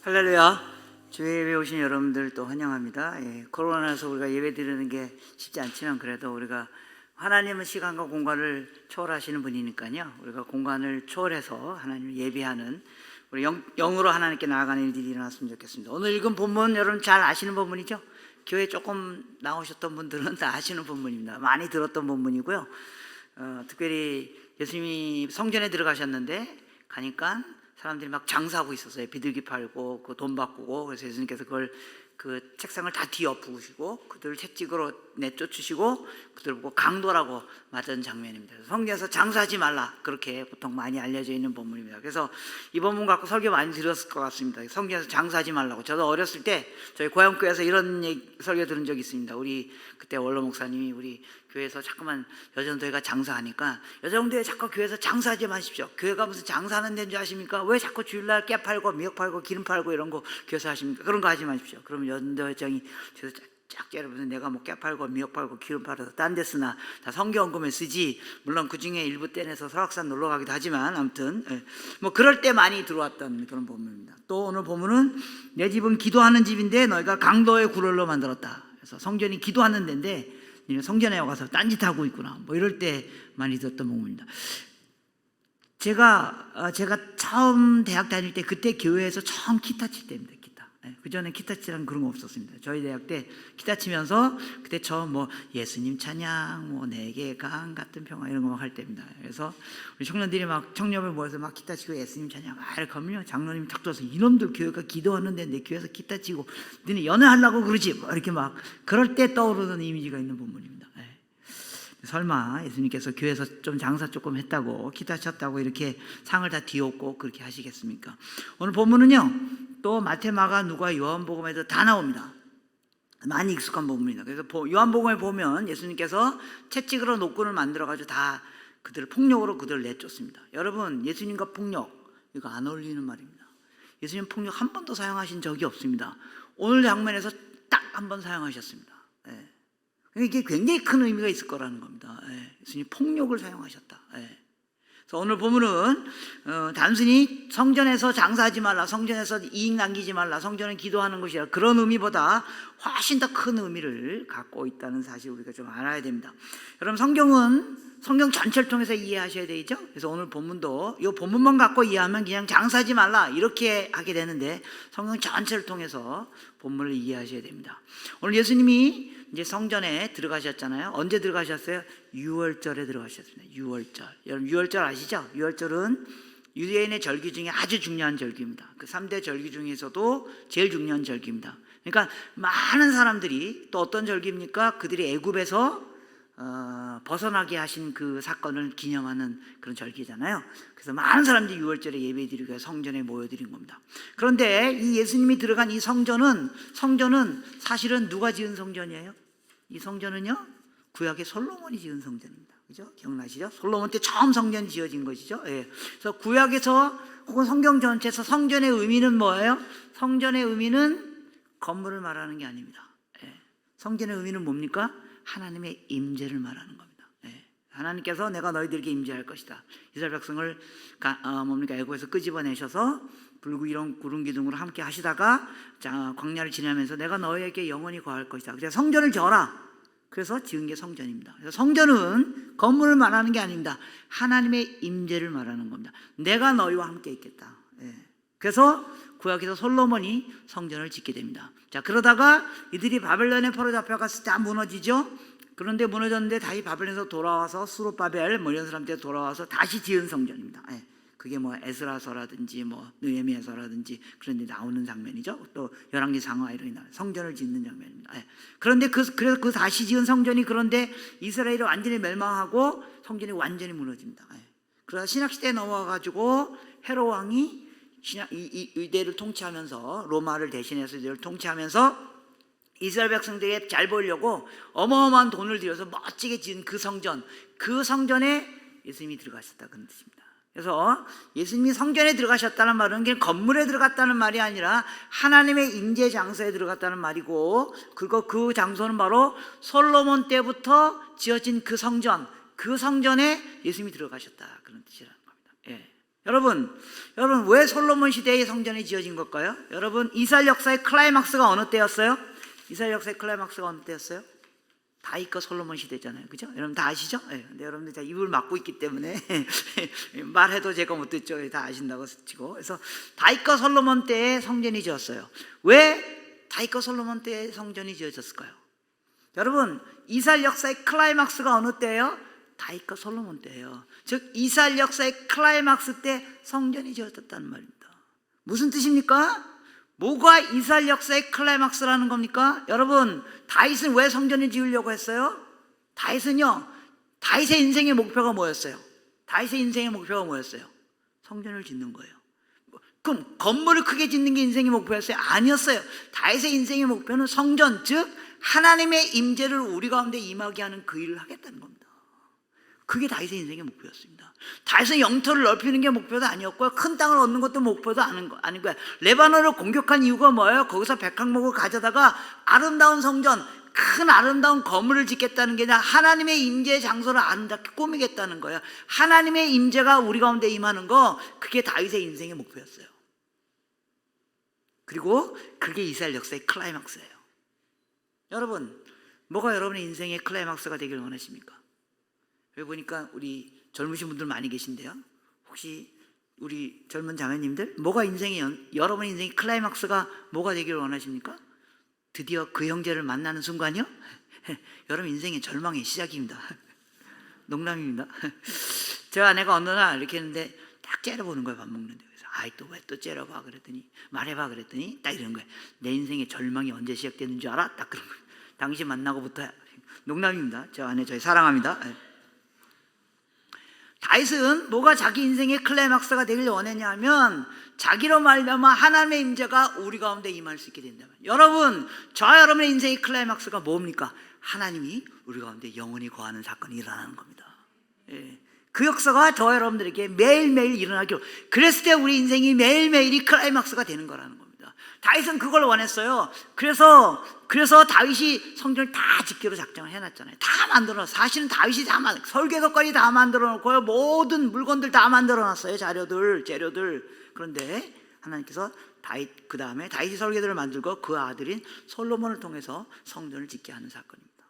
할렐루야. 주의 예배 오신 여러분들 또 환영합니다. 코로나에서 우리가 예배 드리는 게 쉽지 않지만 그래도 우리가 하나님은 시간과 공간을 초월하시는 분이니까요. 우리가 공간을 초월해서 하나님을 예배하는 우리 영으로 하나님께 나아가는 일들이 일어났으면 좋겠습니다. 오늘 읽은 본문 여러분 잘 아시는 본문이죠? 교회 조금 나오셨던 분들은 다 아시는 본문입니다. 많이 들었던 본문이고요. 특별히 예수님이 성전에 들어가셨는데 가니까 사람들이 막 장사하고 있었어요. 비둘기 팔고 그 돈 바꾸고. 그래서 예수님께서 그걸 그 책상을 다 뒤엎으시고 그들을 채찍으로 내쫓으시고 그들을 보고 강도라고 맞은 장면입니다. 성경에서 장사하지 말라 그렇게 보통 많이 알려져 있는 본문입니다. 그래서 이 본문 갖고 설교 많이 들었을 것 같습니다. 성경에서 장사하지 말라고. 저도 어렸을 때 저희 고향교회에서 이런 설교 들은 적이 있습니다. 우리 그때 원로 목사님이 우리 교회에서 자꾸만 여정도회가 장사하니까 여정도회 자꾸 교회에서 장사하지 마십시오. 교회가 무슨 장사하는 데인 줄 아십니까? 왜 자꾸 주일날 깨 팔고 미역 팔고 기름 팔고 이런 거 교회에서 하십니까? 그런 거 하지 마십시오. 그러면 여정도회장이 저에서 쫙 째려보면서 내가 뭐 깨 팔고 미역 팔고 기름 팔아서 딴 데 쓰나 다 성경금에 쓰지. 물론 그 중에 일부 떼내서 설악산 놀러 가기도 하지만 아무튼 뭐 그럴 때 많이 들어왔던 그런 본문입니다. 또 오늘 본문은 내 집은 기도하는 집인데 너희가 강도의 굴을로 만들었다. 그래서 성전이 기도하는 데인데 성전에 와서 딴짓하고 있구나 뭐 이럴 때 많이 듣던 본문입니다. 제가 처음 대학 다닐 때 그때 교회에서 처음 기타 칠 때입니다. 기타. 그전에 기타 치라는 그런 거 없었습니다. 저희 대학 때 기타 치면서 그때 처음 뭐 예수님 찬양 뭐 내게 강 같은 평화 이런 거 막 할 때입니다. 그래서 우리 청년들이 막 청년을 모여서 막 기타 치고 예수님 찬양 막 이렇게 하면요 장로님이 탁 들어서 이놈들 교회가 기도하는데 내 교회에서 기타 치고 너네 연애하려고 그러지 뭐 이렇게 막 그럴 때 떠오르는 이미지가 있는 본문입니다. 설마 예수님께서 교회에서 좀 장사 조금 했다고 기타 쳤다고 이렇게 상을 다 뒤엎고 그렇게 하시겠습니까? 오늘 본문은요 또 마태, 마가, 누가, 요한복음에도 다 나옵니다. 많이 익숙한 본문입니다. 그래서 요한복음에 보면 예수님께서 채찍으로 노끈을 만들어가지고 다 그들을 폭력으로 그들을 내쫓습니다. 여러분 예수님과 폭력 이거 안 어울리는 말입니다. 예수님 폭력 한 번도 사용하신 적이 없습니다. 오늘 장면에서 딱 한 번 사용하셨습니다. 이게 굉장히 큰 의미가 있을 거라는 겁니다. 예수님 폭력을 사용하셨다. 그래서 오늘 보면은 단순히 성전에서 장사하지 말라, 성전에서 이익 남기지 말라, 성전은 기도하는 것이라 그런 의미보다 훨씬 더 큰 의미를 갖고 있다는 사실 우리가 좀 알아야 됩니다. 여러분 성경 전체를 통해서 이해하셔야 되죠. 그래서 오늘 본문도 이 본문만 갖고 이해하면 그냥 장사하지 말라 이렇게 하게 되는데 성경 전체를 통해서 본문을 이해하셔야 됩니다. 오늘 예수님이 이제 성전에 들어가셨잖아요. 언제 들어가셨어요? 6월절에 들어가셨습니다. 6월절. 여러분 6월절 아시죠? 6월절은 유대인의 절기 중에 아주 중요한 절기입니다. 그 3대 절기 중에서도 제일 중요한 절기입니다. 그러니까 많은 사람들이 또 어떤 절기입니까? 그들이 애굽에서 벗어나게 하신 그 사건을 기념하는 그런 절기잖아요. 그래서 많은 사람들이 6월절에 예배드리기 위해 성전에 모여드린 겁니다. 그런데 이 예수님이 들어간 이 성전은 사실은 누가 지은 성전이에요? 이 성전은요 구약의 솔로몬이 지은 성전입니다. 그죠? 기억나시죠? 솔로몬 때 처음 성전이 지어진 것이죠. 그래서 구약에서 혹은 성경 전체에서 성전의 의미는 뭐예요? 성전의 의미는 건물을 말하는 게 아닙니다. 성전의 의미는 뭡니까? 하나님의 임재를 말하는 겁니다. 하나님께서 내가 너희들에게 임재할 것이다. 이스라엘 백성을 애굽에서 끄집어내셔서 불구이런 구름 기둥으로 함께 하시다가 광야를 지나면서 내가 너희에게 영원히 거할 것이다. 그래서 성전을 져라. 그래서 지은 게 성전입니다. 그래서 성전은 건물을 말하는 게 아닙니다. 하나님의 임재를 말하는 겁니다. 내가 너희와 함께 있겠다. 그래서 구약에서 솔로몬이 성전을 짓게 됩니다. 자, 그러다가 이들이 바벨론에 포로 잡혀갔을 때 다 무너지죠. 그런데 무너졌는데 다시 바벨론에서 돌아와서 수룹바벨 뭐 이런 사람들 돌아와서 다시 지은 성전입니다. 그게 뭐 에스라서라든지 뭐 느헤미야서라든지 그런 데 나오는 장면이죠. 또 열왕기 상하 이런 데 나와요. 성전을 짓는 장면입니다. 그런데 그래서 그 다시 지은 성전이 그런데 이스라엘이 완전히 멸망하고 성전이 완전히 무너집니다. 그러다 신약시대에 넘어와가지고 헤롯 왕이 이 유대를 통치하면서 로마를 대신해서 유대를 통치하면서 이스라엘 백성들에게 잘 보이려고 어마어마한 돈을 들여서 멋지게 지은 그 성전에 예수님이 들어가셨다 그런 뜻입니다. 그래서 예수님이 성전에 들어가셨다는 말은 그냥 건물에 들어갔다는 말이 아니라 하나님의 임재 장소에 들어갔다는 말이고 그리고 그 장소는 바로 솔로몬 때부터 지어진 그 성전에 예수님이 들어가셨다 그런 뜻이라는 겁니다. 여러분 왜 솔로몬 시대에 성전이 지어진 걸까요? 여러분 이스라엘 역사의 클라이막스가 어느 때였어요? 이스라엘 역사의 클라이막스가 어느 때였어요? 다윗과 솔로몬 시대잖아요, 그죠? 여러분 다 아시죠? 네, 근데 여러분들 다 입을 막고 있기 때문에 말해도 제가 못 듣죠. 다 아신다고 치고. 그래서 다윗과 솔로몬 때에 성전이 지었어요. 왜 다윗과 솔로몬 때에 성전이 지어졌을까요? 여러분 이스라엘 역사의 클라이막스가 어느 때예요? 다윗과 솔로몬 때예요. 즉 이스라엘 역사의 클라이막스 때 성전이 지어졌다는 말입니다. 무슨 뜻입니까? 뭐가 이스라엘 역사의 클라이막스라는 겁니까? 여러분 다윗은 왜 성전을 지으려고 했어요? 다윗은요, 다윗의 인생의 목표가 뭐였어요? 다윗의 인생의 목표가 뭐였어요? 성전을 짓는 거예요. 그럼 건물을 크게 짓는 게 인생의 목표였어요? 아니었어요. 다윗의 인생의 목표는 성전, 즉 하나님의 임재를 우리 가운데 임하게 하는 그 일을 하겠다는 겁니다. 그게 다윗의 인생의 목표였습니다. 다윗은 영토를 넓히는 게 목표도 아니었고요, 큰 땅을 얻는 것도 목표도 아니고요. 레바논을 공격한 이유가 뭐예요? 거기서 백항목을 가져다가 아름다운 성전, 큰 아름다운 건물을 짓겠다는 게 아니라 하나님의 임재의 장소를 아름답게 꾸미겠다는 거예요. 하나님의 임재가 우리 가운데 임하는 거, 그게 다윗의 인생의 목표였어요. 그리고 그게 이스라엘 역사의 클라이막스예요. 여러분 뭐가 여러분의 인생의 클라이막스가 되길 원하십니까? 여기 보니까 우리 젊으신 분들 많이 계신데요, 혹시 우리 젊은 자매님들 뭐가 여러분의 인생의 클라이막스가 뭐가 되기를 원하십니까? 드디어 그 형제를 만나는 순간이요? 여러분 인생의 절망의 시작입니다. 농담입니다. 제 아내가 어느 날 이렇게 했는데 딱 째려보는 거예요, 밥 먹는데. 그래서 아이 또 왜 또 째려봐 그랬더니, 말해봐 그랬더니 딱 이런 거예요. 내 인생의 절망이 언제 시작되는 줄 알아? 딱 그런 거예요. 당신 만나고부터. 농담입니다. 저 아내 저희 사랑합니다. 다윗은 뭐가 자기 인생의 클라이막스가 되길 원했냐면, 자기로 말미암아 하나님의 임재가 우리 가운데 임할 수 있게 된다면. 여러분 저와 여러분의 인생의 클라이막스가 뭡니까? 하나님이 우리 가운데 영원히 거하는 사건이 일어나는 겁니다. 그 역사가 저와 여러분들에게 매일매일 일어나기로, 그랬을 때 우리 인생이 매일매일이 클라이막스가 되는 거라는 겁니다. 다윗은 그걸 원했어요. 그래서 다윗이 성전을 다 짓기로 작정을 해놨잖아요. 다 만들어놨어요. 사실은 다윗이 설계도까지 다 만들어놓고요, 모든 물건들 다 만들어놨어요. 재료들. 그런데 하나님께서 그 다음에 다윗이 설계도를 만들고 그 아들인 솔로몬을 통해서 성전을 짓게 하는 사건입니다.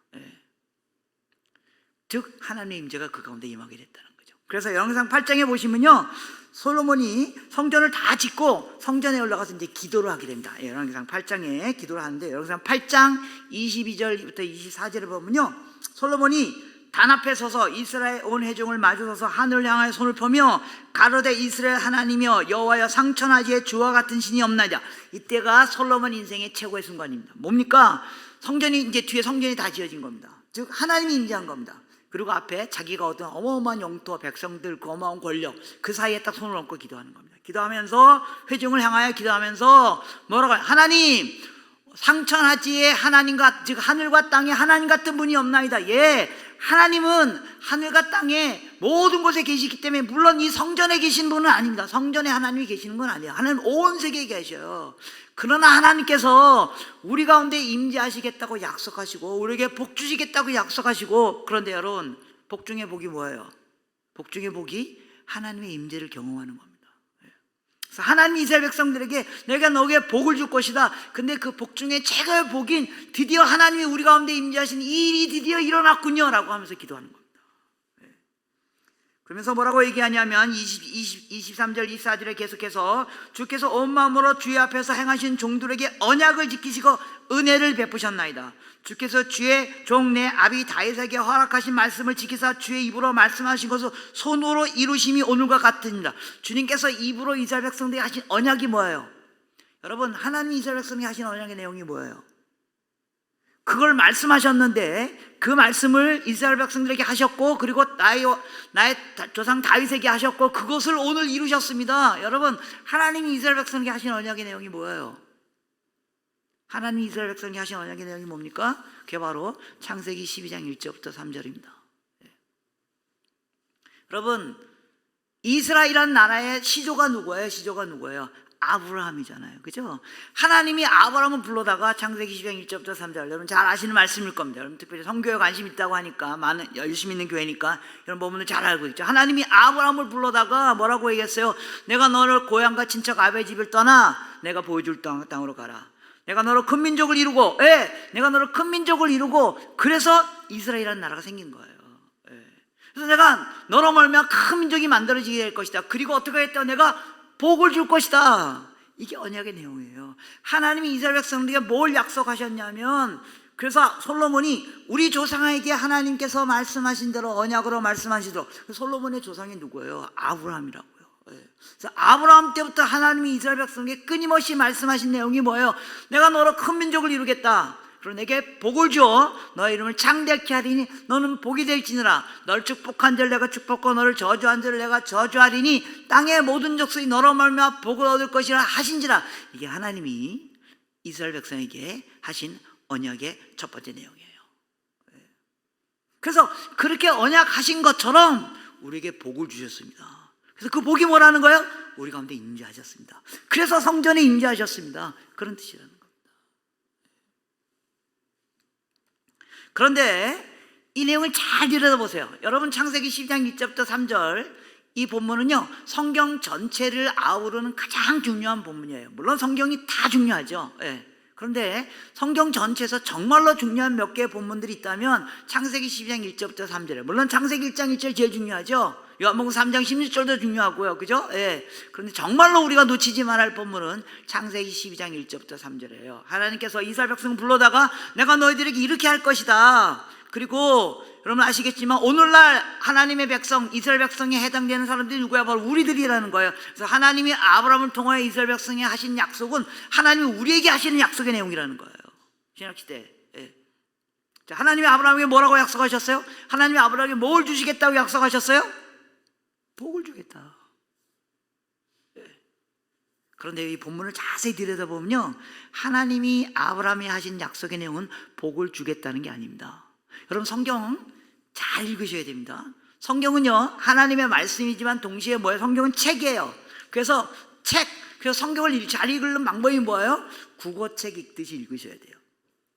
즉 하나님의 임재가 그 가운데 임하게 됐다는 거죠. 그래서 열왕기상 8장에 보시면요, 솔로몬이 성전을 다 짓고 성전에 올라가서 이제 기도를 하게 됩니다. 열왕기상 8장에 기도를 하는데, 열왕기상 8장 22절부터 24절을 보면요, 솔로몬이 단 앞에 서서 이스라엘 온 회중을 마주서서 하늘을 향하여 손을 펴며 가로되 이스라엘 하나님이여 여호와여 상천하지에 주와 같은 신이 없나이다. 이때가 솔로몬 인생의 최고의 순간입니다. 뭡니까? 성전이 이제 뒤에 성전이 다 지어진 겁니다. 즉 하나님이 임재한 겁니다. 그리고 앞에 자기가 얻은 어마어마한 영토와 백성들, 그 어마어마한 권력, 그 사이에 딱 손을 얹고 기도하는 겁니다. 기도하면서 회중을 향하여 기도하면서 뭐라고 해요? 하나님, 상천하지에 하나님과, 즉 하늘과 땅에 하나님 같은 분이 없나이다. 하나님은 하늘과 땅에 모든 곳에 계시기 때문에, 물론 이 성전에 계신 분은 아닙니다. 성전에 하나님이 계시는 건 아니에요. 하나님 온 세계에 계셔요. 그러나 하나님께서 우리 가운데 임재하시겠다고 약속하시고 우리에게 복 주시겠다고 약속하시고, 그런데 여러분 복 중의 복이 뭐예요? 복 중의 복이 하나님의 임재를 경험하는 겁니다. 그래서 하나님 이스라엘 백성들에게 내가 너에게 복을 줄 것이다. 근데 그 복 중에 최고의 복인 드디어 하나님이 우리 가운데 임재하신 이 일이 드디어 일어났군요 라고 하면서 기도하는 겁니다. 그러면서 뭐라고 얘기하냐면 23절 24절에 계속해서 주께서 온 마음으로 주의 앞에서 행하신 종들에게 언약을 지키시고 은혜를 베푸셨나이다. 주께서 주의 종 내 아비 다윗에게 허락하신 말씀을 지키사 주의 입으로 말씀하신 것을 손으로 이루심이 오늘과 같으니라. 주님께서 입으로 이스라엘 백성들에게 하신 언약이 뭐예요? 여러분 하나님 이스라엘 백성에게 하신 언약의 내용이 뭐예요? 그걸 말씀하셨는데 그 말씀을 이스라엘 백성들에게 하셨고, 그리고 나의 조상 다윗에게 하셨고, 그것을 오늘 이루셨습니다. 여러분 하나님이 이스라엘 백성에게 하신 언약의 내용이 뭐예요? 하나님이 이스라엘 백성에게 하신 언약의 내용이 뭡니까? 그게 바로 창세기 12장 1절부터 3절입니다. 여러분 이스라엘이라는 나라의 시조가 누구예요? 시조가 누구예요? 아브라함이잖아요. 그죠? 하나님이 아브라함을 불러다가 창세기 10장 1절부터 3절, 여러분 잘 아시는 말씀일 겁니다. 여러분 특별히 성교에 관심 있다고 하니까, 많은 열심히 있는 교회니까 여러분 본문을 잘 알고 있죠. 하나님이 아브라함을 불러다가 뭐라고 얘기했어요? 내가 너를 고향과 친척 아베 집을 떠나 내가 보여줄 땅으로 가라. 내가 너를 큰 민족을 이루고, 내가 너를 큰 민족을 이루고, 그래서 이스라엘이라는 나라가 생긴 거예요. 그래서 내가 너로 말미암아 큰 민족이 만들어지게 될 것이다. 그리고 어떻게 했다? 내가 복을 줄 것이다. 이게 언약의 내용이에요. 하나님이 이스라엘 백성들에게 뭘 약속하셨냐면, 그래서 솔로몬이 우리 조상에게 하나님께서 말씀하신 대로 언약으로 말씀하신 대로, 솔로몬의 조상이 누구예요? 아브라함이라고요. 그래서 아브라함 때부터 하나님이 이스라엘 백성에게 끊임없이 말씀하신 내용이 뭐예요? 내가 너로 큰 민족을 이루겠다. 그리고 내게 복을 주어 너의 이름을 창대케 하리니 너는 복이 될지니라. 널 축복한 자를 내가 축복하고 너를 저주한 자를 내가 저주하리니 땅의 모든 족속이 너로 말미암아 복을 얻을 것이라 하신지라. 이게 하나님이 이스라엘 백성에게 하신 언약의 첫 번째 내용이에요. 그래서 그렇게 언약하신 것처럼 우리에게 복을 주셨습니다. 그래서 그 복이 뭐라는 거예요? 우리 가운데 임재하셨습니다. 그래서 성전에 임재하셨습니다. 그런 뜻이라는 거예요. 그런데 이 내용을 잘 들여다보세요. 여러분 창세기 12장 1절부터 3절, 이 본문은요 성경 전체를 아우르는 가장 중요한 본문이에요. 물론 성경이 다 중요하죠. 그런데 성경 전체에서 정말로 중요한 몇 개의 본문들이 있다면 창세기 12장 1절부터 3절에, 물론 창세기 1장 1절 제일 중요하죠. 요한복음 3장 16절도 중요하고요. 그죠? 그런데 정말로 우리가 놓치지 말아야 할 본문은 창세기 12장 1절부터 3절이에요. 하나님께서 이스라엘 백성을 불러다가 내가 너희들에게 이렇게 할 것이다. 그리고 여러분 아시겠지만 오늘날 하나님의 백성, 이스라엘 백성에 해당되는 사람들이 누구야? 바로 우리들이라는 거예요. 그래서 하나님이 아브라함을 통하여 이스라엘 백성에 하신 약속은 하나님이 우리에게 하시는 약속의 내용이라는 거예요. 신약시대. 자, 하나님이 아브라함에게 뭐라고 약속하셨어요? 하나님이 아브라함에게 뭘 주시겠다고 약속하셨어요? 복을 주겠다. 그런데 이 본문을 자세히 들여다보면요 하나님이 아브라함에 하신 약속의 내용은 복을 주겠다는 게 아닙니다. 여러분 성경 잘 읽으셔야 됩니다. 성경은요 하나님의 말씀이지만 동시에 뭐예요? 성경은 책이에요. 그래서 성경을 잘 읽는 방법이 뭐예요? 국어책 읽듯이 읽으셔야 돼요.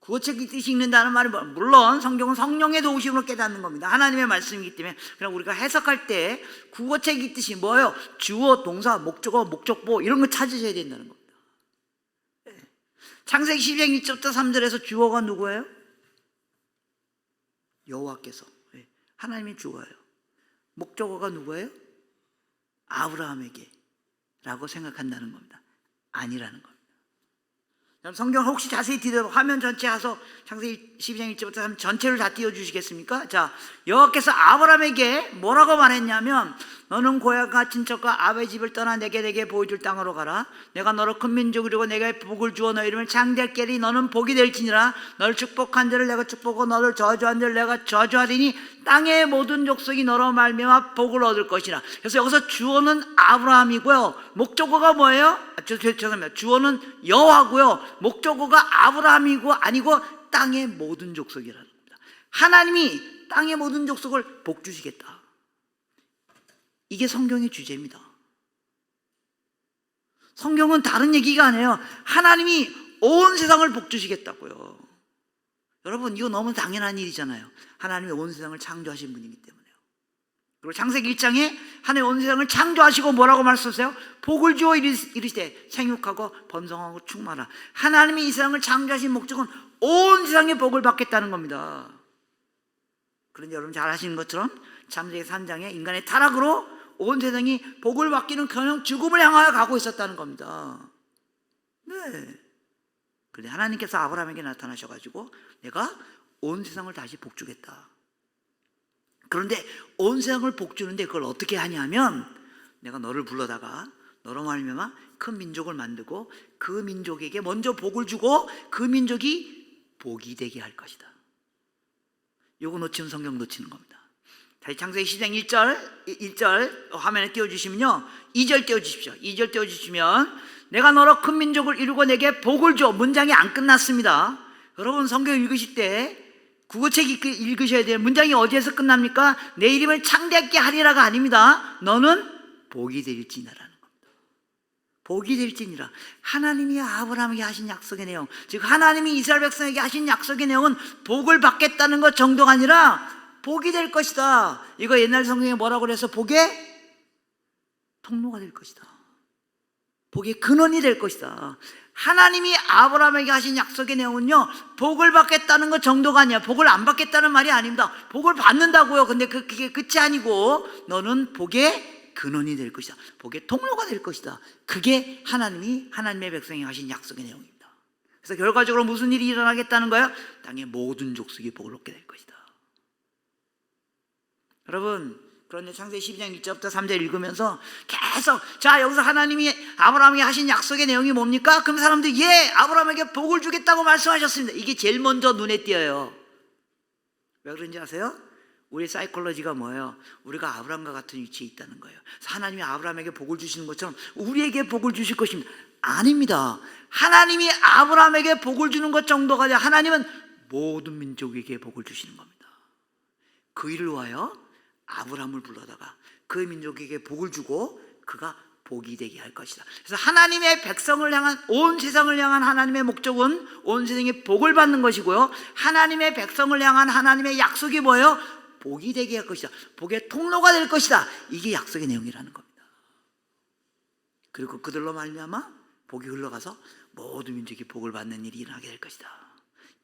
국어책 읽듯이 읽는다는 말이 뭐예요? 물론 성경은 성령의 도우심으로 깨닫는 겁니다. 하나님의 말씀이기 때문에. 그냥 우리가 해석할 때 국어책 읽듯이 뭐예요? 주어, 동사, 목적어, 목적보 이런 거 찾으셔야 된다는 겁니다. 창세기 12장 1절부터 3절에서 주어가 누구예요? 여호와께서. 하나님이 주어예요. 목적어가 누구예요? 아브라함에게 라고 생각한다는 겁니다. 아니라는 겁니다. 성경 혹시 자세히 뒤로 화면 전체 가서 창세기 12장 1절부터 3절 전체를 다 띄워주시겠습니까? 자, 여호와께서 아브라함에게 뭐라고 말했냐면 너는 고향과 친척과 아버지 집을 떠나 내게 보여줄 땅으로 가라. 내가 너로 큰 민족이고 내가 복을 주어 너희 이름을 창대하게 하리니 너는 복이 될지니라. 너를 축복한 자를 내가 축복하고 너를 저주한 자를 내가 저주하리니 땅의 모든 족속이 너로 말미암아 복을 얻을 것이라. 그래서 여기서 주어는 아브라함이고요 목적어가 뭐예요? 죄송합니다. 주어는 여호와고요 목적어가 아브라함이고 아니고 땅의 모든 족속이라는 겁니다. 하나님이 땅의 모든 족속을 복 주시겠다. 이게 성경의 주제입니다. 성경은 다른 얘기가 아니에요. 하나님이 온 세상을 복 주시겠다고요. 여러분 이거 너무 당연한 일이잖아요. 하나님이 온 세상을 창조하신 분이기 때문에요. 그리고 창세기 1장에 하나님이 온 세상을 창조하시고 뭐라고 말씀하세요? 복을 주어 이르시되 생육하고 번성하고 충만하라. 하나님이 이 세상을 창조하신 목적은 온 세상의 복을 받겠다는 겁니다. 그런데 여러분 잘 아시는 것처럼 창세기 3장에 인간의 타락으로 온 세상이 복을 받기는 그냥 죽음을 향하여 가고 있었다는 겁니다. 그런데 하나님께서 아브라함에게 나타나셔가지고 내가 온 세상을 다시 복주겠다. 그런데 온 세상을 복주는데 그걸 어떻게 하냐면 내가 너를 불러다가 너로 말미암아 큰 민족을 만들고 그 민족에게 먼저 복을 주고 그 민족이 복이 되게 할 것이다. 요거 놓치면 성경 놓치는 겁니다. 다시 창세기 10장 1절 화면에 띄워주시면요 2절 띄워주십시오. 2절 띄워주시면 내가 너로 큰 민족을 이루고 내게 복을 줘. 문장이 안 끝났습니다. 여러분 성경 읽으실 때 국어책 읽으셔야 돼요. 문장이 어디에서 끝납니까? 내 이름을 창대하게 하리라가 아닙니다. 너는 복이 될지니라는 겁니다. 복이 될지니라. 하나님이 아브라함에게 하신 약속의 내용, 즉 하나님이 이스라엘 백성에게 하신 약속의 내용은 복을 받겠다는 것 정도가 아니라 복이 될 것이다. 이거 옛날 성경에 뭐라고 그래서 복의 통로가 될 것이다. 복의 근원이 될 것이다. 하나님이 아브라함에게 하신 약속의 내용은요, 복을 받겠다는 것 정도가 아니야. 복을 안 받겠다는 말이 아닙니다. 복을 받는다고요. 근데 그게 끝이 아니고 너는 복의 근원이 될 것이다. 복의 통로가 될 것이다. 그게 하나님의 백성이 하신 약속의 내용입니다. 그래서 결과적으로 무슨 일이 일어나겠다는 거예요? 땅의 모든 족속이 복을 얻게 될 것이다. 여러분, 그런데 창세기 12장 1절부터 3절 읽으면서 계속 자, 여기서 하나님이 아브라함에게 하신 약속의 내용이 뭡니까? 그럼 사람들이 예, 아브라함에게 복을 주겠다고 말씀하셨습니다. 이게 제일 먼저 눈에 띄어요. 왜 그런지 아세요? 우리 사이콜로지가 뭐예요? 우리가 아브라함과 같은 위치에 있다는 거예요. 그래서 하나님이 아브라함에게 복을 주시는 것처럼 우리에게 복을 주실 것입니다. 아닙니다. 하나님이 아브라함에게 복을 주는 것 정도가 아니라 하나님은 모든 민족에게 복을 주시는 겁니다. 그 일을 위하여 아브라함을 불러다가 그 민족에게 복을 주고 그가 복이 되게 할 것이다. 그래서 하나님의 백성을 향한, 온 세상을 향한 하나님의 목적은 온 세상에 복을 받는 것이고요, 하나님의 백성을 향한 하나님의 약속이 뭐예요? 복이 되게 할 것이다. 복의 통로가 될 것이다. 이게 약속의 내용이라는 겁니다. 그리고 그들로 말미암아 복이 흘러가서 모든 민족이 복을 받는 일이 일어나게 될 것이다.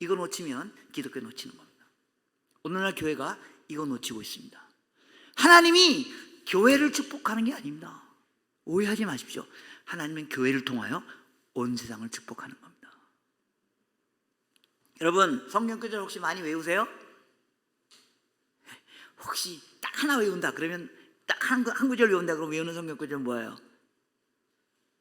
이거 놓치면 기독교 놓치는 겁니다. 오늘날 교회가 이거 놓치고 있습니다. 하나님이 교회를 축복하는 게 아닙니다. 오해하지 마십시오. 하나님은 교회를 통하여 온 세상을 축복하는 겁니다. 여러분, 성경 구절 혹시 많이 외우세요? 혹시 딱 하나 외운다 그러면, 딱 한 구절 외운다 그러면 외우는 성경 구절 뭐예요?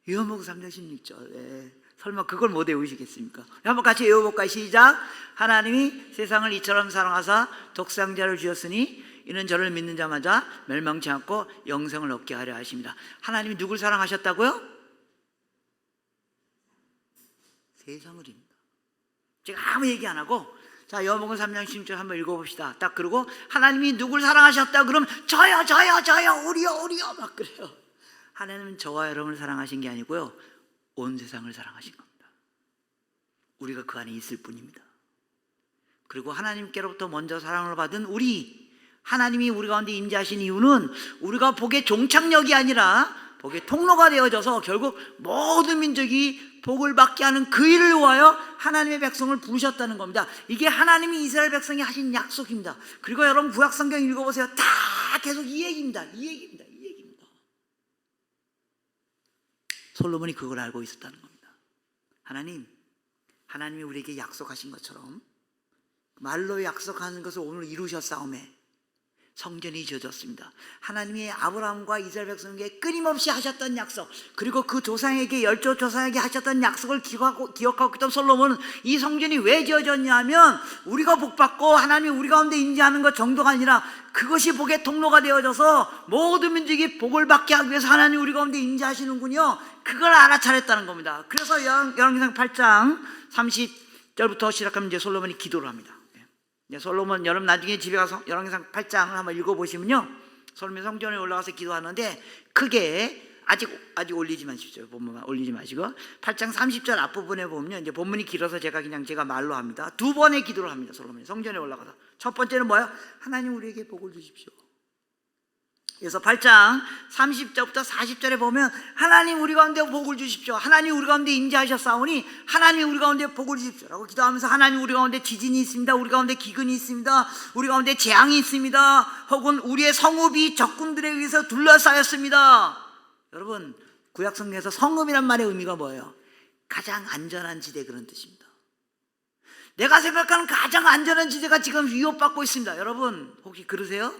요한복음 3장 16절. 네. 설마 그걸 못 외우시겠습니까? 한번 같이 외워볼까요? 시작. 하나님이 세상을 이처럼 사랑하사 독생자를 주셨으니 이는 저를 믿는 자마다 멸망치 않고 영생을 얻게 하려 하십니다. 하나님이 누굴 사랑하셨다고요? 세상을입니다. 제가 아무 얘기 안 하고, 자, 요한복음 3장 16절 한번 읽어봅시다. 딱 그러고 하나님이 누굴 사랑하셨다 그러면 저요 우리요 막 그래요. 하나님은 저와 여러분을 사랑하신 게 아니고요, 온 세상을 사랑하신 겁니다. 우리가 그 안에 있을 뿐입니다. 그리고 하나님께로부터 먼저 사랑을 받은 하나님이 우리 가운데 임재하신 이유는 우리가 복의 종착역이 아니라 복의 통로가 되어져서 결국 모든 민족이 복을 받게 하는 그 일을 위하여 하나님의 백성을 부르셨다는 겁니다. 이게 하나님이 이스라엘 백성이 하신 약속입니다. 그리고 여러분 구약성경 읽어보세요. 다 계속 이 얘기입니다. 솔로몬이 그걸 알고 있었다는 겁니다. 하나님이 우리에게 약속하신 것처럼 말로 약속하는 것을 오늘 이루셨사오매 성전이 지어졌습니다. 하나님이 아브라함과 이스라엘 백성에게 끊임없이 하셨던 약속, 그리고 그 조상에게, 열조 조상에게 하셨던 약속을 기억하고 있던 솔로몬은 이 성전이 왜 지어졌냐 하면 우리가 복받고 하나님이 우리 가운데 임재하는 것 정도가 아니라 그것이 복의 통로가 되어져서 모든 민족이 복을 받게 하기 위해서 하나님이 우리 가운데 임재하시는군요. 그걸 알아차렸다는 겁니다. 그래서 열왕기상 8장 30절부터 시작하면 이제 솔로몬이 기도를 합니다. 솔로몬, 여러분 나중에 집에 가서 열왕기상 8장을 한번 읽어보시면요, 솔로몬이 성전에 올라가서 기도하는데 크게 아직 올리지 마십시오. 본문만 올리지 마시고 8장 30절 앞부분에 보면 이제 본문이 길어서 제가 말로 합니다. 두 번의 기도를 합니다. 솔로몬이 성전에 올라가서 첫 번째는 뭐예요? 하나님 우리에게 복을 주십시오. 그래서 8장 30절부터 40절에 보면 하나님 우리 가운데 복을 주십시오. 하나님 우리 가운데 임재하셨사오니 하나님 우리 가운데 복을 주십시오 라고 기도하면서 하나님 우리 가운데 지진이 있습니다. 우리 가운데 기근이 있습니다. 우리 가운데 재앙이 있습니다. 혹은 우리의 성읍이 적군들에 의해서 둘러싸였습니다. 여러분, 구약성경에서 성읍이란 말의 의미가 뭐예요? 가장 안전한 지대, 그런 뜻입니다. 내가 생각하는 가장 안전한 지대가 지금 위협받고 있습니다. 여러분 혹시 그러세요?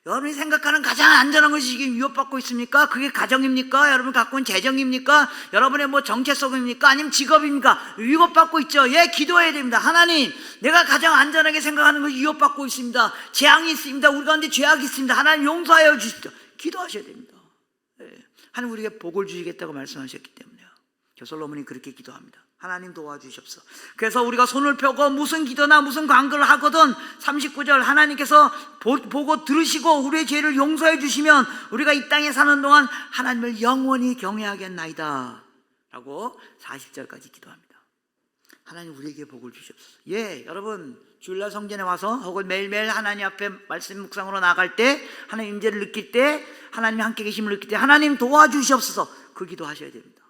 여러분이 생각하는 가장 안전한 것이 지금 위협받고 있습니까? 그게 가정입니까? 여러분 갖고 있는 재정입니까? 여러분의 정체성입니까? 아니면 직업입니까? 위협받고 있죠. 예, 기도해야 됩니다. 하나님, 내가 가장 안전하게 생각하는 것이 위협받고 있습니다. 재앙이 있습니다. 우리 가운데 죄악이 있습니다. 하나님 용서하여 주십시오. 기도하셔야 됩니다. 예. 하나님 우리에게 복을 주시겠다고 말씀하셨기 때문에요. 솔로몬이 그렇게 기도합니다. 하나님 도와주십시오. 그래서 우리가 손을 펴고 무슨 기도나 무슨 간구를 하거든 39절 하나님께서 보고 들으시고 우리의 죄를 용서해 주시면 우리가 이 땅에 사는 동안 하나님을 영원히 경외하겠나이다. 라고 40절까지 기도합니다. 하나님 우리에게 복을 주시옵소서. 예, 여러분 주일날 성전에 와서 혹은 매일매일 하나님 앞에 말씀 묵상으로 나갈 때, 하나님 임재를 느낄 때, 하나님 함께 계심을 느낄 때 하나님 도와주시옵소서 그 기도하셔야 됩니다.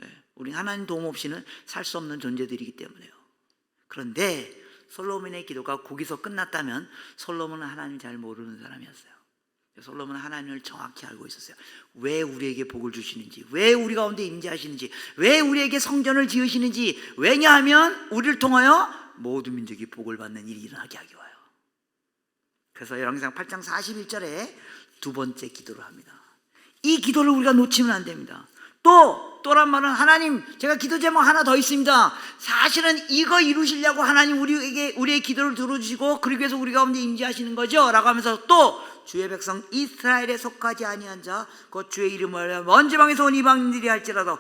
예, 우리 하나님 도움 없이는 살 수 없는 존재들이기 때문에요. 그런데 솔로몬의 기도가 거기서 끝났다면 솔로몬은 하나님을 잘 모르는 사람이었어요. 솔로몬은 하나님을 정확히 알고 있었어요. 왜 우리에게 복을 주시는지, 왜 우리 가운데 임재하시는지, 왜 우리에게 성전을 지으시는지. 왜냐하면 우리를 통하여 모든 민족이 복을 받는 일이 일어나게 하기 와요. 그래서 열왕기상 8장 41절에 두 번째 기도를 합니다. 이 기도를 우리가 놓치면 안 됩니다. 또란 말은, 하나님 제가 기도 제목 하나 더 있습니다. 사실은 이거 이루시려고 하나님 우리의 기도를 들어주시고 그러기 위해서 우리 가운데 임재하시는 거죠 라고 하면서, 또 주의 백성 이스라엘에 속하지 아니한 자 곧 주의 이름을 먼 지방에서 온 이방인들이 할지라도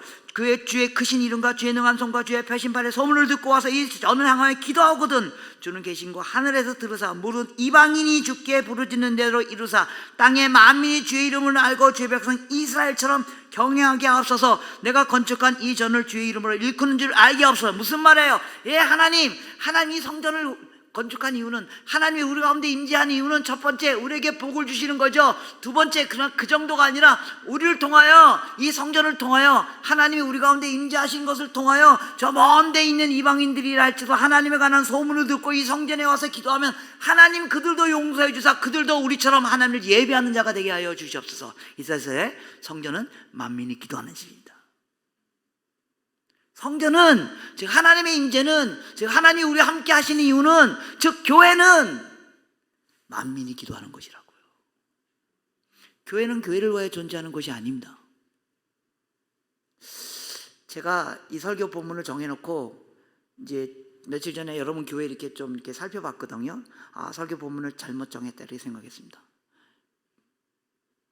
주의 크신 이름과 주의 능한 손과 주의 펴신팔의 소문을 듣고 와서 이 전을 향하여 기도하거든 주는 계신 거 하늘에서 들으사 무릇 이방인이 주께 부르짖는 대로 이루사 땅의 만민이 주의 이름을 알고 주의 백성 이스라엘처럼 경외하게 하옵소서. 내가 건축한 이 전을 주의 이름으로 일컫는 줄 알게 하옵소서. 무슨 말이에요? 예, 하나님 이 성전을 건축한 이유는, 하나님이 우리 가운데 임재한 이유는, 첫 번째 우리에게 복을 주시는 거죠. 두 번째 그 정도가 아니라 우리를 통하여, 이 성전을 통하여, 하나님이 우리 가운데 임재하신 것을 통하여 저 먼 데 있는 이방인들이라 할지라도 하나님에 관한 소문을 듣고 이 성전에 와서 기도하면 하나님 그들도 용서해 주사 그들도 우리처럼 하나님을 예배하는 자가 되게 하여 주시옵소서. 이사야서의 성전은 만민이 기도하는 집입니다. 성전은, 즉 하나님의 임재는, 즉 하나님이 우리와 함께 하시는 이유는, 즉 교회는 만민이 기도하는 것이라고요. 교회는 교회를 위해 존재하는 것이 아닙니다. 제가 이 설교 본문을 정해놓고 이제 며칠 전에 여러분 교회 이렇게 좀 이렇게 살펴봤거든요. 아, 설교 본문을 잘못 정했다 이렇게 생각했습니다.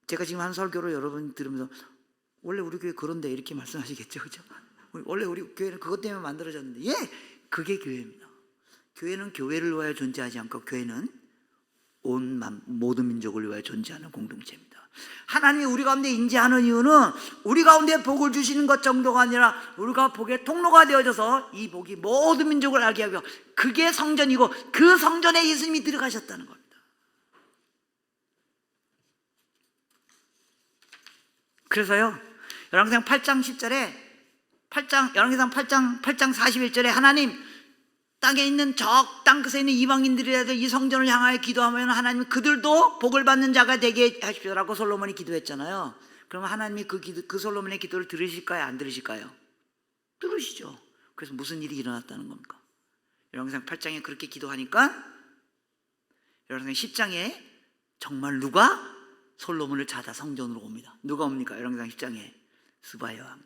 제가 지금 한 설교를 여러분 들으면서 원래 우리 교회 그런데 이렇게 말씀하시겠죠, 그죠? 원래 우리 교회는 그것 때문에 만들어졌는데, 예, 그게 교회입니다. 교회는 교회를 위하여 존재하지 않고 교회는 모든 민족을 위하여 존재하는 공동체입니다. 하나님이 우리 가운데 임재하는 이유는 우리 가운데 복을 주시는 것 정도가 아니라 우리가 복의 통로가 되어져서 이 복이 모든 민족을 알게 하고, 그게 성전이고 그 성전에 예수님이 들어가셨다는 겁니다. 그래서요, 열왕기상 8장 10절에 열왕기상 8장 41절에 하나님 땅에 있는 적 땅끝에 있는 이방인들이라도 이 성전을 향하여 기도하면 하나님 그들도 복을 받는 자가 되게 하십시오라고 솔로몬이 기도했잖아요. 그러면 하나님이 그 솔로몬의 기도를 들으실까요, 안 들으실까요? 들으시죠. 그래서 무슨 일이 일어났다는 겁니까? 열왕기상 8장에 그렇게 기도하니까 열왕기상 10장에 정말 누가 솔로몬을 찾아 성전으로 옵니다. 누가 옵니까? 열왕기상 10장에 스바야 왕.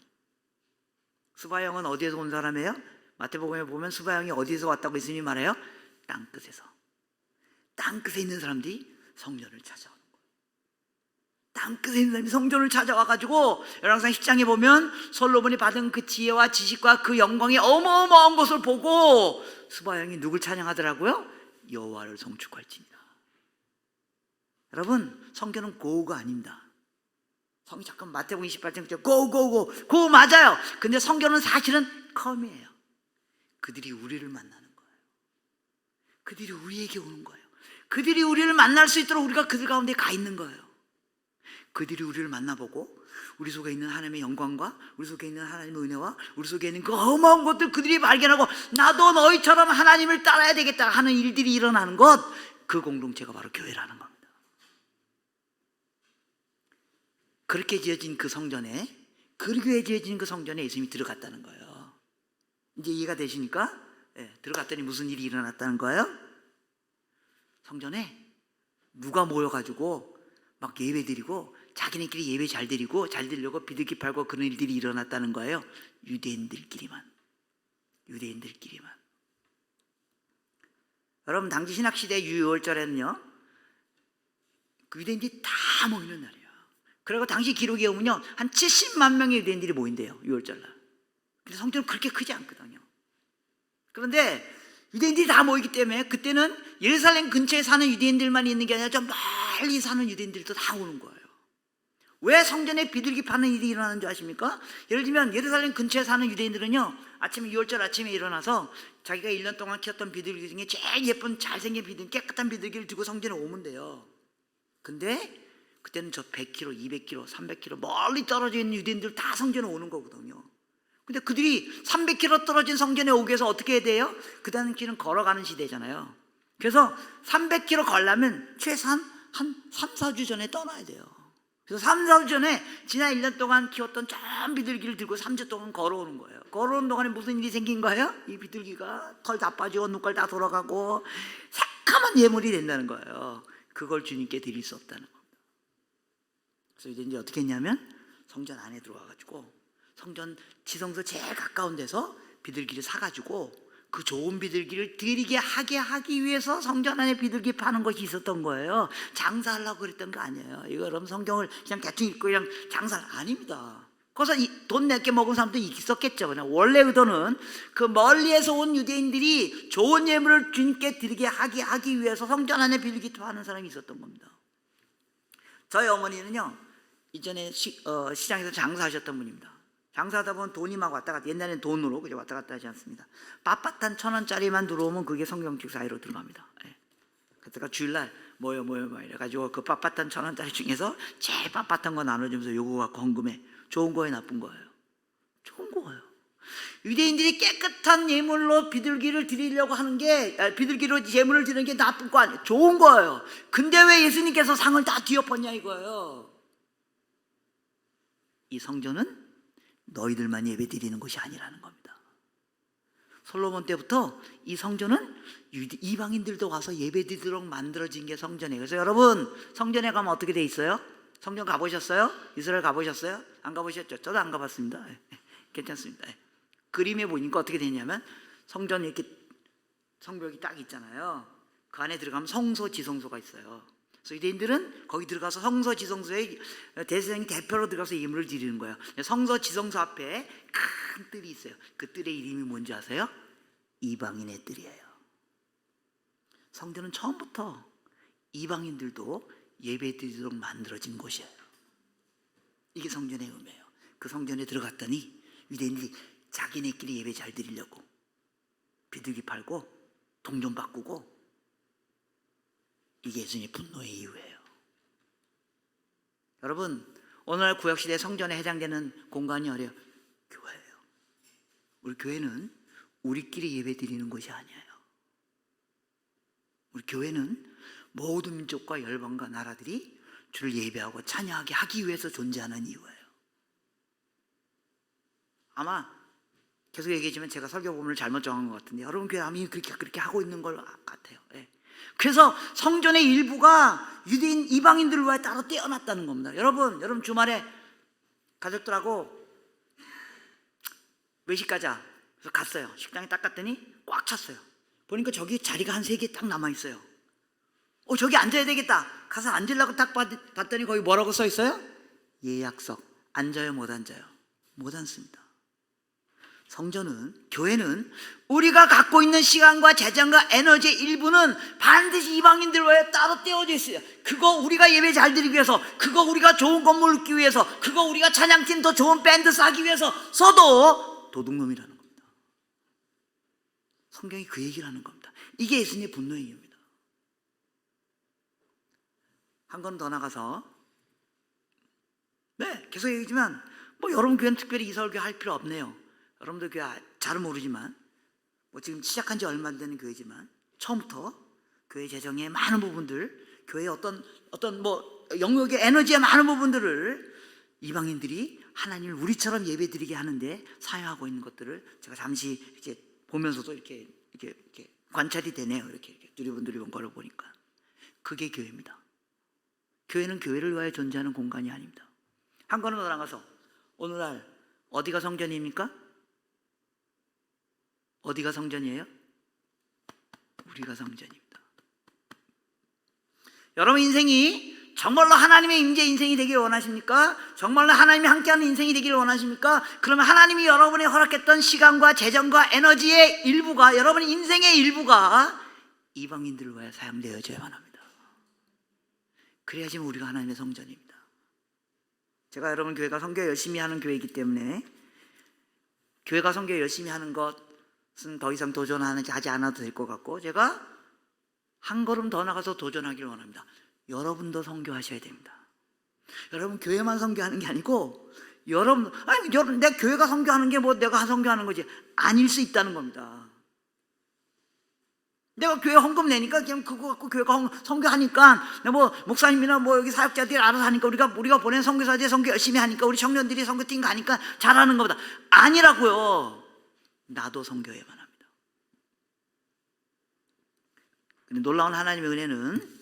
스바 형은 어디에서 온 사람이에요? 마태복음에 보면 스바 형이 어디에서 왔다고 예수님이 말해요? 땅끝에서. 땅끝에 있는 사람들이 성전을 찾아오는 거예요. 땅끝에 있는 사람이 성전을 찾아와가지고 열왕기상 10장에 보면 솔로몬이 받은 그 지혜와 지식과 그 영광의 어마어마한 것을 보고 스바 형이 누굴 찬양하더라고요? 여호와를 송축할지니라. 여러분, 성전은 고우가 아닙니다. 성이 잠깐 마태복음 28장 고 맞아요. 근데 성경은 사실은 컴이에요. 그들이 우리를 만나는 거예요. 그들이 우리에게 오는 거예요. 그들이 우리를 만날 수 있도록 우리가 그들 가운데 가 있는 거예요. 그들이 우리를 만나보고 우리 속에 있는 하나님의 영광과 우리 속에 있는 하나님의 은혜와 우리 속에 있는 그 어마어마한 것들 그들이 발견하고 나도 너희처럼 하나님을 따라야 되겠다 하는 일들이 일어나는 것, 그 공동체가 바로 교회라는 겁니다. 그렇게 지어진 그 성전에, 그렇게 지어진 그 성전에 예수님이 들어갔다는 거예요. 이제 이해가 되시니까? 네, 들어갔더니 무슨 일이 일어났다는 거예요? 성전에 누가 모여가지고 막 예배 드리고 자기네끼리 예배 잘 드리려고 비둘기 팔고 그런 일들이 일어났다는 거예요. 유대인들끼리만. 여러분, 당시 신학시대 유월절에는요, 그 유대인들이 다 모이는 날이에요. 그리고 당시 기록에 보면요, 한 70만 명의 유대인들이 모인대요, 6월절날. 근데 성전은 그렇게 크지 않거든요. 그런데 유대인들이 다 모이기 때문에 그때는 예루살렘 근처에 사는 유대인들만 있는 게 아니라 좀 멀리 사는 유대인들도 다 오는 거예요. 왜 성전에 비둘기 파는 일이 일어나는 줄 아십니까? 예를 들면 예루살렘 근처에 사는 유대인들은요, 아침에 6월절 아침에 일어나서 자기가 1년 동안 키웠던 비둘기 중에 제일 예쁜 잘생긴 비둘기, 깨끗한 비둘기를 들고 성전에 오면 돼요. 근데 그때는 저 100km, 200km, 300km 멀리 떨어져 있는 유대인들 다 성전에 오는 거거든요. 근데 그들이 300km 떨어진 성전에 오기 위해서 어떻게 해야 돼요? 그 당시는 걸어가는 시대잖아요. 그래서 300km 걸려면 최소한 한 3, 4주 전에 떠나야 돼요. 그래서 3, 4주 전에 지난 1년 동안 키웠던 전 비둘기를 들고 3주 동안 걸어오는 거예요. 걸어오는 동안에 무슨 일이 생긴 거예요? 이 비둘기가 털 다 빠지고 눈깔 다 돌아가고 새까만 예물이 된다는 거예요. 그걸 주님께 드릴 수 없다는 겁니다. 그래서 이제 어떻게 했냐면 성전 안에 들어와가지고 성전 지성소 제일 가까운 데서 비둘기를 사가지고 그 좋은 비둘기를 드리게 하기 위해서 성전 안에 비둘기 파는 것이 있었던 거예요. 장사하려고 그랬던 거 아니에요. 이거 여러분 성경을 그냥 대충 읽고 그냥 장사 아닙니다. 그래서 돈 내게 먹은 사람도 있었겠죠. 그냥 원래 의도는 그 멀리에서 온 유대인들이 좋은 예물을 주님께 드리게 하기 위해서 성전 안에 비둘기 파는 사람이 있었던 겁니다. 저희 어머니는요, 이전에 시장에서 장사하셨던 분입니다. 장사하다 보면 돈이 막 왔다 갔다, 옛날에는 돈으로 그죠, 왔다 갔다 하지 않습니다. 빳빳한 1,000원짜리만 들어오면 그게 성경책 사이로 들어갑니다. 예. 그때가 주일날 뭐요 이래가지고 그 빳빳한 1,000원짜리 중에서 제일 빳빳한 거 나눠주면서 요거 갖고 헌금해. 좋은 거예요, 나쁜 거예요? 좋은 거예요. 유대인들이 깨끗한 예물로 비둘기를 드리려고 하는 게, 비둘기로 예물을 드리는 게 나쁜 거 아니에요. 좋은 거예요. 근데 왜 예수님께서 상을 다 뒤엎었냐 이거예요. 이 성전은 너희들만 예배 드리는 것이 아니라는 겁니다. 솔로몬 때부터 이 성전은 이방인들도 와서 예배 드리도록 만들어진 게 성전이에요. 그래서 여러분, 성전에 가면 어떻게 돼 있어요? 성전 가보셨어요? 이스라엘 가보셨어요? 안 가보셨죠? 저도 안 가봤습니다. 괜찮습니다. 그림에 보니까 어떻게 되냐면 성전 이렇게 성벽이 딱 있잖아요. 그 안에 들어가면 성소 지성소가 있어요. 그래서 유대인들은 거기 들어가서 성소 지성소에 대제사장이 대표로 들어가서 예물을 드리는 거예요. 성소 지성소 앞에 큰 뜰이 있어요. 그 뜰의 이름이 뭔지 아세요? 이방인의 뜰이에요. 성전은 처음부터 이방인들도 예배 드리도록 만들어진 곳이에요. 이게 성전의 의미예요. 그 성전에 들어갔더니 유대인들이 자기네끼리 예배 잘 드리려고 비둘기 팔고 돈 좀 바꾸고, 이게 예수님의 분노의 이유예요. 여러분, 오늘날 구약시대 성전에 해당되는 공간이 어려요. 교회예요. 우리 교회는 우리끼리 예배 드리는 것이 아니에요. 우리 교회는 모든 민족과 열방과 나라들이 주를 예배하고 찬양하게 하기 위해서 존재하는 이유예요. 아마 계속 얘기했지만 제가 설교 본문을 잘못 정한 것 같은데 여러분 교회 아마 그렇게 하고 있는 걸 같아요. 예. 그래서 성전의 일부가 유대인 이방인들을 위해 따로 떼어놨다는 겁니다. 여러분 주말에 가족들하고 외식 가자. 그래서 갔어요. 식당에 딱 갔더니 꽉 찼어요. 보니까 저기 자리가 한 3개 딱 남아있어요. 저기 앉아야 되겠다. 가서 앉으려고 딱 봤더니 거기 뭐라고 써 있어요? 예약석. 앉아요, 못 앉아요? 못 앉습니다. 성전은, 교회는 우리가 갖고 있는 시간과 재정과 에너지의 일부는 반드시 이방인들 외에 따로 떼어져 있어요. 그거 우리가 예배 잘 드리기 위해서, 그거 우리가 좋은 건물 얻기 위해서, 그거 우리가 찬양팀 더 좋은 밴드 싸기 위해서 써도 도둑놈이라는 겁니다. 성경이 그 얘기를 하는 겁니다. 이게 예수님의 분노의 이유입니다. 한 건 더 나가서, 계속 얘기지만 여러분 교회는 특별히 이 설교 할 필요 없네요. 여러분들 교회 잘은 모르지만 지금 시작한 지 얼마 안 되는 교회지만 처음부터 교회 재정의 많은 부분들, 교회의 어떤 영역의 에너지의 많은 부분들을 이방인들이 하나님을 우리처럼 예배드리게 하는데 사용하고 있는 것들을 제가 잠시 이렇게 보면서도 이렇게 관찰이 되네요. 이렇게 두리번 걸어 보니까 그게 교회입니다. 교회는 교회를 위하여 존재하는 공간이 아닙니다. 한 걸음 더 나가서 오늘날 어디가 성전입니까? 어디가 성전이에요? 우리가 성전입니다. 여러분 인생이 정말로 하나님의 임재 인생이 되기를 원하십니까? 정말로 하나님이 함께하는 인생이 되기를 원하십니까? 그러면 하나님이 여러분이 허락했던 시간과 재정과 에너지의 일부가, 여러분의 인생의 일부가 이방인들을 위해 사용되어져야만 합니다. 그래야지만 우리가 하나님의 성전입니다. 제가 여러분 교회가 선교 열심히 하는 교회이기 때문에 교회가 선교 열심히 하는 것은 더 이상 하지 않아도 될 것 같고, 제가 한 걸음 더 나가서 도전하길 원합니다. 여러분도 선교하셔야 됩니다. 여러분 교회만 선교하는 게 아니고 여러분 내 교회가 선교하는 게 뭐 내가 선교하는 거지 아닐 수 있다는 겁니다. 내가 교회 헌금 내니까 그냥 그거 갖고 교회가 선교하니까 뭐 목사님이나 뭐 여기 사역자들이 알아서 하니까 우리가 보낸 선교사들이 선교 열심히 하니까 우리 청년들이 선교팀 가니까 잘하는 것보다 아니라고요. 나도 선교해야만 합니다. 근데 놀라운 하나님의 은혜는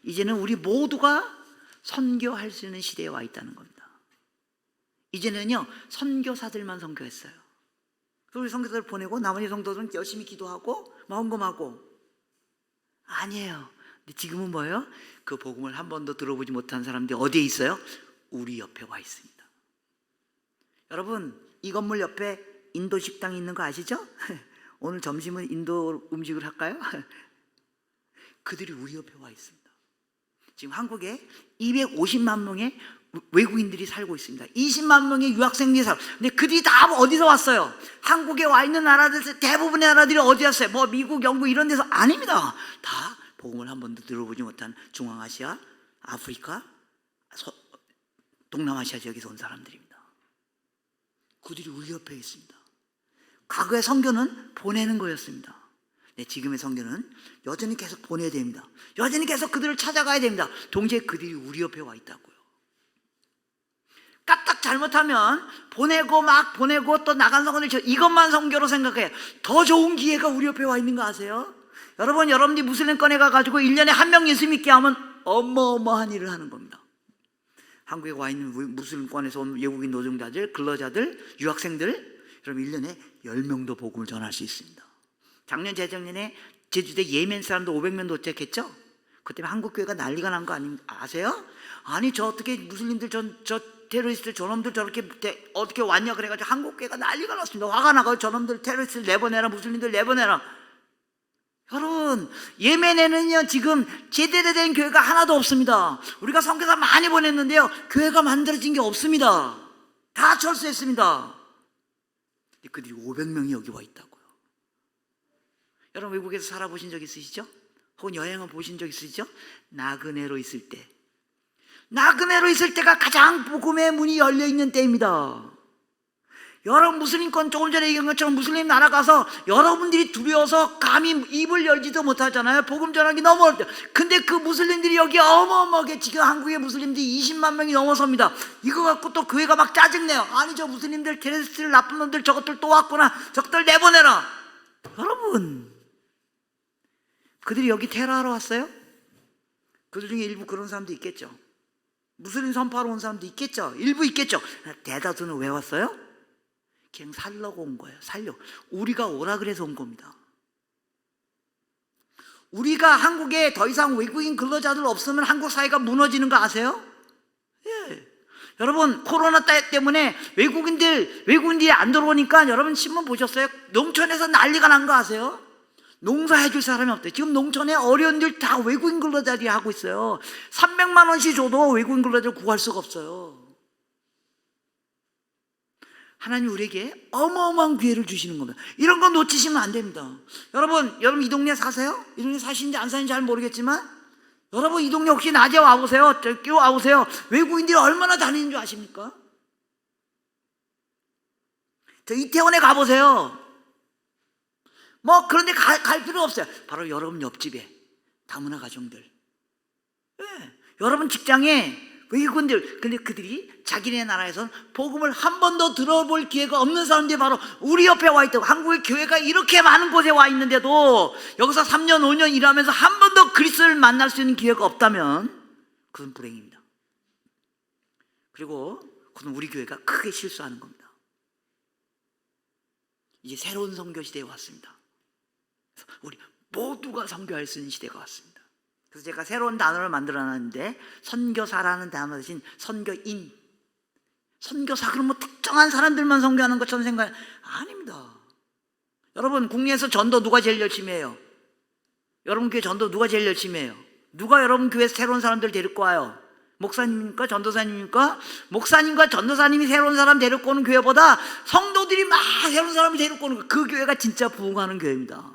이제는 우리 모두가 선교할 수 있는 시대에 와 있다는 겁니다. 이제는요 선교사들만 선교했어요. 우리 선교사들 보내고 나머지 성도들은 열심히 기도하고 헌금하고 아니에요. 근데 지금은 뭐예요? 그 복음을 한 번도 들어보지 못한 사람들이 어디에 있어요? 우리 옆에 와 있습니다. 여러분 이 건물 옆에 인도 식당이 있는 거 아시죠? 오늘 점심은 인도 음식을 할까요? 그들이 우리 옆에 와 있습니다. 지금 한국에 250만 명의 외국인들이 살고 있습니다. 20만 명의 유학생들이 살고. 근데 그들이 다 어디서 왔어요? 한국에 와 있는 나라들 대부분의 나라들이 어디 왔어요? 뭐 미국, 영국 이런 데서 아닙니다. 다 복음을 한 번도 들어보지 못한 중앙아시아, 아프리카, 동남아시아 지역에서 온 사람들입니다. 그들이 우리 옆에 있습니다. 과거의 선교는 보내는 거였습니다. 네, 지금의 선교는 여전히 계속 보내야 됩니다. 여전히 계속 그들을 찾아가야 됩니다. 동시에 그들이 우리 옆에 와 있다고요. 까딱 잘못하면 보내고 또 나간 성원을 이것만 선교로 생각해요. 더 좋은 기회가 우리 옆에 와 있는 거 아세요? 여러분들이 무슬림권에 가가지고 1년에 한 명 예수 믿게 하면 어마어마한 일을 하는 겁니다. 한국에 와 있는 무슬림권에서 온 외국인 노동자들, 근로자들, 유학생들, 여러분 1년에 10명도 복음을 전할 수 있습니다. 작년 재작년에 제주도에 예멘 사람도 500명 도착했죠? 그 때문에 한국 교회가 난리가 난 거 아세요? 아니 저 어떻게 무슬림들 저 테러리스트 저놈들 저렇게 어떻게 왔냐 그래가지고 한국 교회가 난리가 났습니다. 화가 나가지고 저놈들 테러리스트를 내보내라, 무슬림들 내보내라. 여러분 예멘에는요 지금 제대로 된 교회가 하나도 없습니다. 우리가 선교사 많이 보냈는데요 교회가 만들어진 게 없습니다. 다 철수했습니다. 그들이 500명이 여기 와 있다고요. 여러분 외국에서 살아보신 적 있으시죠? 혹은 여행을 보신 적 있으시죠? 나그네로 있을 때가 가장 복음의 문이 열려있는 때입니다. 여러분 무슬림권 조금 전에 얘기한 것처럼 무슬림 나라 가서 여러분들이 두려워서 감히 입을 열지도 못하잖아요. 복음 전하기 너무 어렵죠. 근데 그 무슬림들이 여기 어마어마하게 지금 한국의 무슬림들이 20만 명이 넘어섭니다. 이거 갖고 또 교회가 막 짜증내요. 아니 저 무슬림들 테러리스트들 나쁜 놈들 저것들 또 왔구나. 저것들 내보내라. 여러분 그들이 여기 테러하러 왔어요? 그들 중에 일부 그런 사람도 있겠죠. 무슬림 선포하러 온 사람도 있겠죠. 일부 있겠죠. 대다수는 왜 왔어요? 그냥 살려고 온 거예요. 우리가 오라 그래서 온 겁니다. 우리가 한국에 더 이상 외국인 근로자들 없으면 한국 사회가 무너지는 거 아세요? 예. 여러분 코로나 때문에 외국인들이 안 들어오니까 여러분 신문 보셨어요? 농촌에서 난리가 난 거 아세요? 농사해 줄 사람이 없대요. 지금 농촌에 어려운 일 다 외국인 근로자들이 하고 있어요. 300만 원씩 줘도 외국인 근로자를 구할 수가 없어요. 하나님 우리에게 어마어마한 기회를 주시는 겁니다. 이런 거 놓치시면 안 됩니다. 여러분 이 동네 사세요? 이 동네 사시는지 안 사시는지 잘 모르겠지만 여러분 이 동네 혹시 낮에 와보세요. 와보세요. 외국인들이 얼마나 다니는 줄 아십니까? 저 이태원에 가보세요. 뭐 그런데 갈 필요 없어요. 바로 여러분 옆집에 다문화 가정들, 네. 여러분 직장에 외국인들, 근데 그들이 자기네 나라에서는 복음을 한 번도 들어볼 기회가 없는 사람들이 바로 우리 옆에 와 있다고. 한국의 교회가 이렇게 많은 곳에 와 있는데도 여기서 3년 5년 일하면서 한 번도 그리스도를 만날 수 있는 기회가 없다면 그건 불행입니다. 그리고 그건 우리 교회가 크게 실수하는 겁니다. 이제 새로운 선교 시대에 왔습니다. 우리 모두가 선교할 수 있는 시대가 왔습니다. 그래서 제가 새로운 단어를 만들어놨는데 선교사라는 단어 대신 선교인. 선교사 그러면 뭐 특정한 사람들만 선교하는 것처럼 생각해요. 아닙니다. 여러분 국내에서 전도 누가 제일 열심히 해요? 여러분 교회 전도 누가 제일 열심히 해요? 누가 여러분 교회에서 새로운 사람들 데리고 와요? 목사님입니까? 전도사님입니까? 목사님과 전도사님이 새로운 사람 데리고 오는 교회보다 성도들이 막 새로운 사람을 데리고 오는 그 교회가 진짜 부흥하는 교회입니다.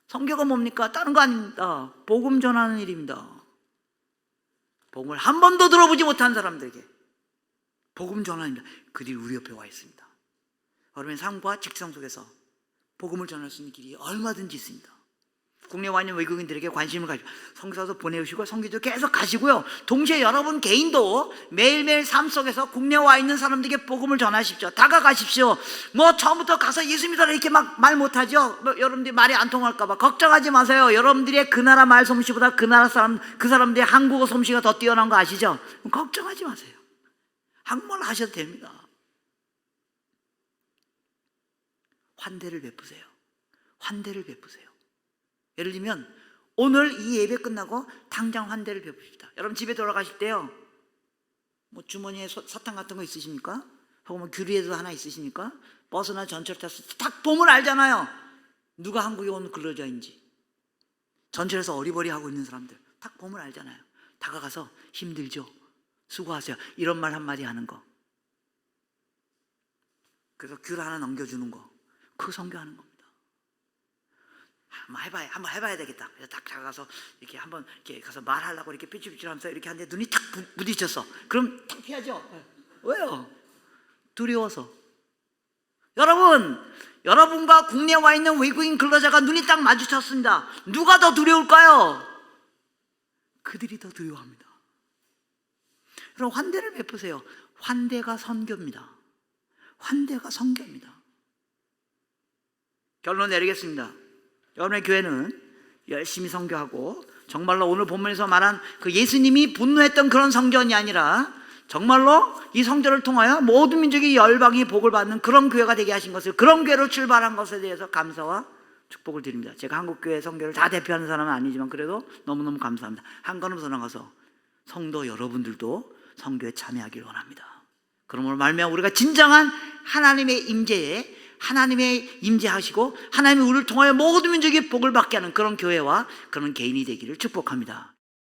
성교가 뭡니까? 다른 거 아닙니다. 복음 전하는 일입니다. 복음을 한 번도 들어보지 못한 사람들에게 복음 전하입니다. 그들이 우리 옆에 와 있습니다. 여러분의 삶과 직성 속에서 복음을 전할 수 있는 길이 얼마든지 있습니다. 국내에 와 있는 외국인들에게 관심을 가지고 선교사도 보내주시고 선교도 계속 가시고요. 동시에 여러분 개인도 매일매일 삶 속에서 국내에 와 있는 사람들에게 복음을 전하십시오. 다가가십시오. 뭐 처음부터 가서 예수 믿어라 이렇게 막 말 못하죠. 뭐 여러분들이 말이 안 통할까 봐 걱정하지 마세요. 여러분들의 그 나라 말 솜씨보다 그 나라 사람, 그 사람들의 한국어 솜씨가 더 뛰어난 거 아시죠? 걱정하지 마세요. 한국말 하셔도 됩니다. 환대를 베푸세요. 환대를 베푸세요. 예를 들면 오늘 이 예배 끝나고 당장 환대를 베풉시다. 여러분 집에 돌아가실 때요, 뭐 주머니에 사탕 같은 거 있으십니까? 혹은 뭐 규리에도 하나 있으십니까? 버스나 전철 탔을 때 딱 보면 알잖아요. 누가 한국에 온 근로자인지. 전철에서 어리버리하고 있는 사람들 딱 보면 알잖아요. 다가가서 힘들죠? 수고하세요. 이런 말 한마디 하는 거. 그래서 귤 하나 넘겨주는 거. 그 선교하는 겁니다. 한번 해봐야 되겠다. 그래서 딱 다가가서 이렇게 한번 이렇게 가서 말하려고 이렇게 삐죽삐죽하면서 이렇게 하는데 눈이 탁 부딪혔어. 그럼 탁 피하죠. 왜요? 두려워서. 여러분과 국내에 와 있는 외국인 근로자가 눈이 딱 마주쳤습니다. 누가 더 두려울까요? 그들이 더 두려워합니다. 여러분 환대를 베푸세요. 환대가 선교입니다. 환대가 선교입니다. 결론 내리겠습니다. 여러분의 교회는 열심히 선교하고 정말로 오늘 본문에서 말한 그 예수님이 분노했던 그런 성전이 아니라 정말로 이 성전을 통하여 모든 민족이 열방이 복을 받는 그런 교회가 되게 하신 것을, 그런 교회로 출발한 것에 대해서 감사와 축복을 드립니다. 제가 한국교회 선교를 다 대표하는 사람은 아니지만 그래도 너무너무 감사합니다. 한 걸음 더 나가서 성도 여러분들도 선교에 참여하길 원합니다. 그러므로 말미암아 우리가 진정한 하나님의 임재에 하나님의 임재하시고 하나님이 우리를 통하여 모든 민족이 복을 받게 하는 그런 교회와 그런 개인이 되기를 축복합니다.